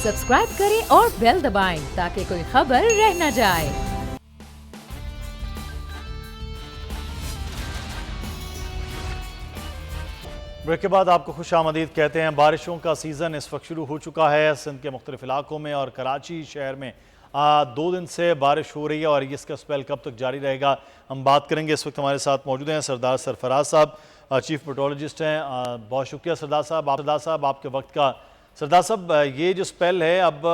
Subscribe करें और bell दबाएं ताकि कोई खबर रह न जाए। ब्रेक के बाद आपको खुश आमदीद कहते हैं। बारिशों का सीज़न इस वक्त शुरू हो चुका है सिंध के मुख्तलिफ इलाकों में और कराची शहर में 2 दिन से बारिश हो रही है और इसका स्पेल कब तक जारी रहेगा हम बात करेंगे। इस वक्त हमारे साथ मौजूद हैं सरदार सरफराज साहब, चीफ मेट्रोलॉजिस्ट हैं। बहुत शुक्रिया सरदार साहब आपके वक्त का। सरदार साहब, ये जो स्पेल है अब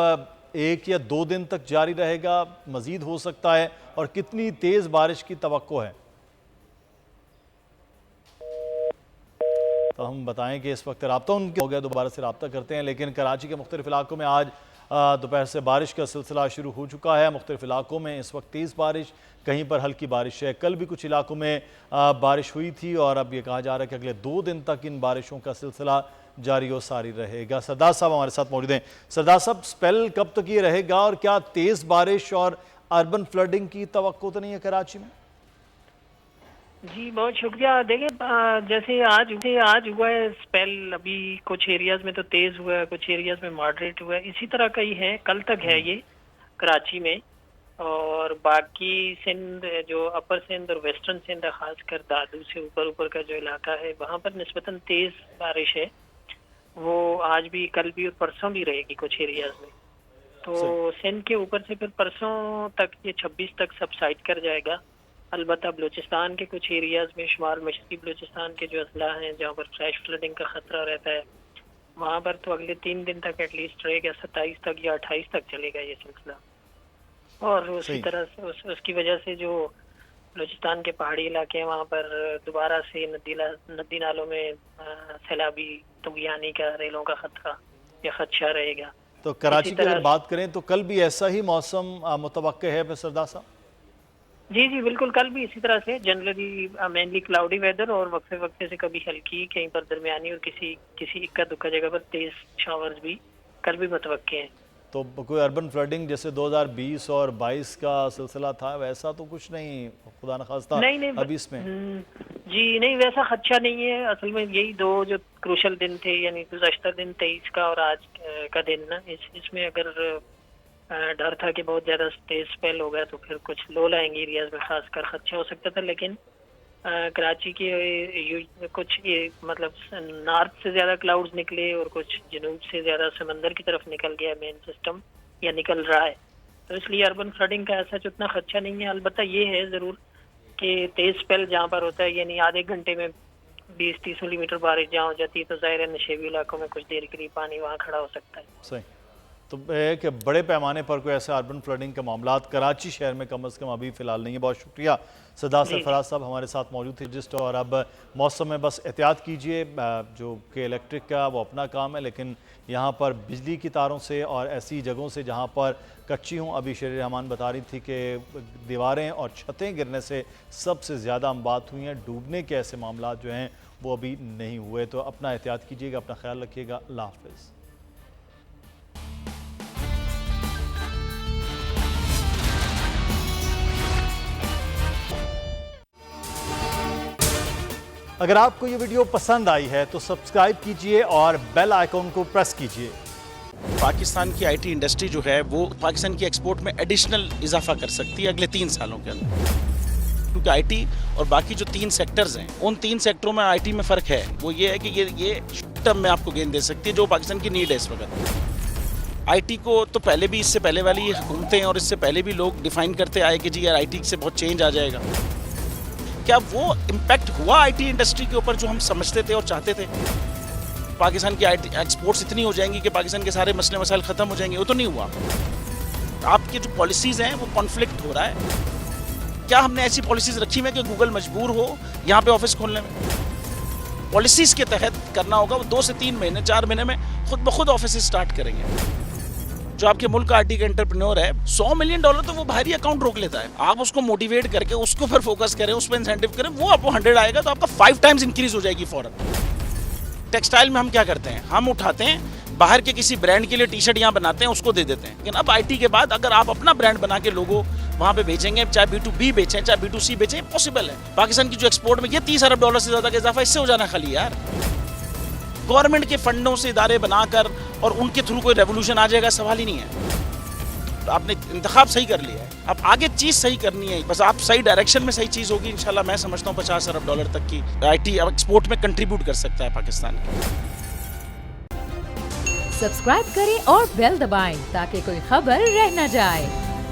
1 या 2 दिन तक जारी रहेगा, मज़ीद हो सकता है, और कितनी तेज़ बारिश की तवक्को है? तो हम बताएं कि इस वक्त रब्ता उनके हो गया, दोबारा से रब्ता करते हैं। लेकिन कराची के मुख्तलिफ इलाकों में आज दोपहर से बारिश का सिलसिला शुरू हो चुका है। मुख्तलिफ इलाकों में इस वक्त तेज़ बारिश, कहीं पर हल्की बारिश है। कल भी कुछ इलाकों में बारिश हुई थी और अब ये कहा जा रहा है कि अगले 2 दिन तक इन बारिशों का सिलसिला जारी और सारी रहेगा। सरदार साहब हमारे साथ मौजूद हैं। सरदार साहब, स्पेल कब तक ये रहेगा और क्या तेज़ बारिश और अर्बन फ्लडिंग की तवक्को तो नहीं है कराची में? जी बहुत शुक्रिया। देखिए, जैसे आज हुआ है स्पेल, अभी कुछ एरियाज में तो तेज हुआ है, कुछ एरियाज में मॉडरेट हुआ है, इसी तरह का ही है। कल तक है ये कराची में, और बाकी सिंध, जो अपर सिंध और वेस्टर्न सिंध, खासकर दादू से ऊपर का जो इलाका है, वहाँ पर निस्बतन तेज बारिश है। वो आज भी, कल भी और परसों भी रहेगी कुछ एरियाज में। तो सिंध के ऊपर से फिर परसों तक ये 26 तक सबसाइड कर जाएगा। अलबत्ता बलूचिस्तान के कुछ एरियाज में, शुमाल मशरकी बलूचिस्तान के जो अजला हैं जहाँ पर फ्लैश फ्लडिंग का खतरा रहता है, वहाँ पर तो अगले 3 दिन तक एटलीस्ट रहेगा। 27 तक या 28 तक चलेगा ये सिलसिला। और उसी तरह से उसकी वजह से जो बलूचिस्तान के पहाड़ी इलाके हैं, वहाँ पर दोबारा से नदी नालों में सैलाबी तुगयानी का, रेलों का खतरा या खदशा रहेगा। तो कराची की अगर बात करें तो कल भी ऐसा ही मौसम मुतवक्के है सरदार साहब? जी बिल्कुल, कल भी इसी तरह से जनरली मेनली क्लाउडी वेदर और वक्फे वक्फे से कभी हल्की, कहीं पर दरमियानी और किसी इक्का दुक्का जगह पर तेज शावर्स भी कल भी मुतवक्के हैं। तो कोई अर्बन फ्लडिंग जैसे 2020 और 22 का सिलसिला था वैसा तो कुछ नहीं, खुदा न खास्ता नहीं अभी इसमें? जी नहीं, वैसा खदशा नहीं है। असल में यही 2 जो क्रूशल दिन थे, यानी गुज़श्ता दिन 23 का और आज का दिन ना, इसमें अगर डर था कि बहुत ज्यादा तेज स्पेल हो गया तो फिर कुछ लो लाएंगे एरियाज में खासकर खदशा हो सकता था। लेकिन कराची के कुछ मतलब नॉर्थ से ज्यादा क्लाउड्स निकले और कुछ जनूब से ज्यादा समंदर की तरफ निकल गया मेन सिस्टम, या निकल रहा है। तो इसलिए अर्बन फ्लडिंग का ऐसा उतना खदशा नहीं है। अलबत्ता ये है जरूर कि तेज स्पेल जहाँ पर होता है, यानी आधे घंटे में 20-30 मिलीमीटर बारिश जहाँ हो जाती है, तो ज़ाहिर है नशेबी इलाकों में कुछ देर के लिए पानी वहाँ खड़ा हो सकता है। सही। तो है कि बड़े पैमाने पर कोई ऐसा अर्बन फ्लडिंग का मामला कराची शहर में कम अज़ कम अभी फ़िलहाल नहीं है। बहुत शुक्रिया सरदार सरफराज साहब हमारे साथ मौजूद थे जिस्ट। और अब मौसम में बस एहतियात कीजिए, जो कि इलेक्ट्रिक का वो अपना काम है, लेकिन यहाँ पर बिजली की तारों से और ऐसी जगहों से जहाँ पर कच्ची हों, अभी शेर रहमान बता रही थी कि दीवारें और छतें गिरने से सबसे ज़्यादा अमवात हुई हैं। डूबने के ऐसे मामला जो हैं वो अभी नहीं हुए। तो अपना एहतियात कीजिएगा, अपना ख्याल रखिएगा। अल्लाह हाफ़िज़। अगर आपको ये वीडियो पसंद आई है तो सब्सक्राइब कीजिए और बेल आइकॉन को प्रेस कीजिए। पाकिस्तान की आईटी इंडस्ट्री जो है वो पाकिस्तान की एक्सपोर्ट में एडिशनल इजाफा कर सकती है अगले 3 सालों के अंदर, क्योंकि आईटी और बाकी जो 3 सेक्टर्स हैं, उन 3 सेक्टरों में आईटी में फ़र्क है। वो ये है कि ये शॉर्ट टर्म में आपको गेन दे सकती है, जो पाकिस्तान की नीड है इस वक्त। आईटी को तो पहले भी, इससे पहले वाली हुकूमतें और इससे पहले भी लोग डिफाइन करते आए कि जी यार आईटी से बहुत चेंज आ जाएगा। क्या वो इम्पैक्ट हुआ आईटी इंडस्ट्री के ऊपर जो हम समझते थे और चाहते थे? पाकिस्तान की आईटी एक्सपोर्ट्स इतनी हो जाएंगी कि पाकिस्तान के सारे मसले मसाइल ख़त्म हो जाएंगे? वो तो नहीं हुआ। आपकी जो पॉलिसीज़ हैं वो कॉन्फ्लिक्ट हो रहा है। क्या हमने ऐसी पॉलिसीज़ रखी हुई है कि गूगल मजबूर हो यहाँ पे ऑफिस खोलने में? पॉलिसीज़ के तहत करना होगा। वो 2 से 3 महीने 4 महीने में खुद ब खुद ऑफिस स्टार्ट करेंगे। जो आपके मुल्क का आईटी का एंटरप्रेन्योर है, $100 मिलियन तो वो बाहरी अकाउंट रोक लेता है। आप उसको मोटिवेट करके उसको फिर फोकस करें, उस पर इंसेंटिव करें, वो आपको 100 आएगा तो आपका 5 टाइम्स इंक्रीज हो जाएगी फौरन। टेक्सटाइल में हम क्या करते हैं, हम उठाते हैं बाहर के किसी ब्रांड के लिए टी शर्ट यहाँ बनाते हैं, उसको दे देते हैं। लेकिन अब आईटी के बाद अगर आप अपना ब्रांड बना के लोगो वहाँ पे बेचेंगे, चाहे B2B बेचें चाहे B2C बेचें, पॉसिबल है। पाकिस्तान की जो एक्सपोर्ट में ये $30 अरब से ज़्यादा का इजाफा इससे हो जाना खाली यार। गवर्नमेंट के फंडों से इदारे बनाकर اور ان کے تھرو کوئی ریولوشن آ جائے گا سوال ہی نہیں ہے. آپ نے انتخاب صحیح کر لیا ہے, اب آگے چیز صحیح کرنی ہے, بس آپ صحیح ڈائریکشن میں صحیح چیز ہوگی انشاءاللہ. میں سمجھتا ہوں $50 ارب تک کی IT ایکسپورٹ میں کنٹریبیوٹ کر سکتا ہے پاکستان. سبسکرائب کریں اور بیل دبائیں تاکہ کوئی خبر رہ نہ جائے.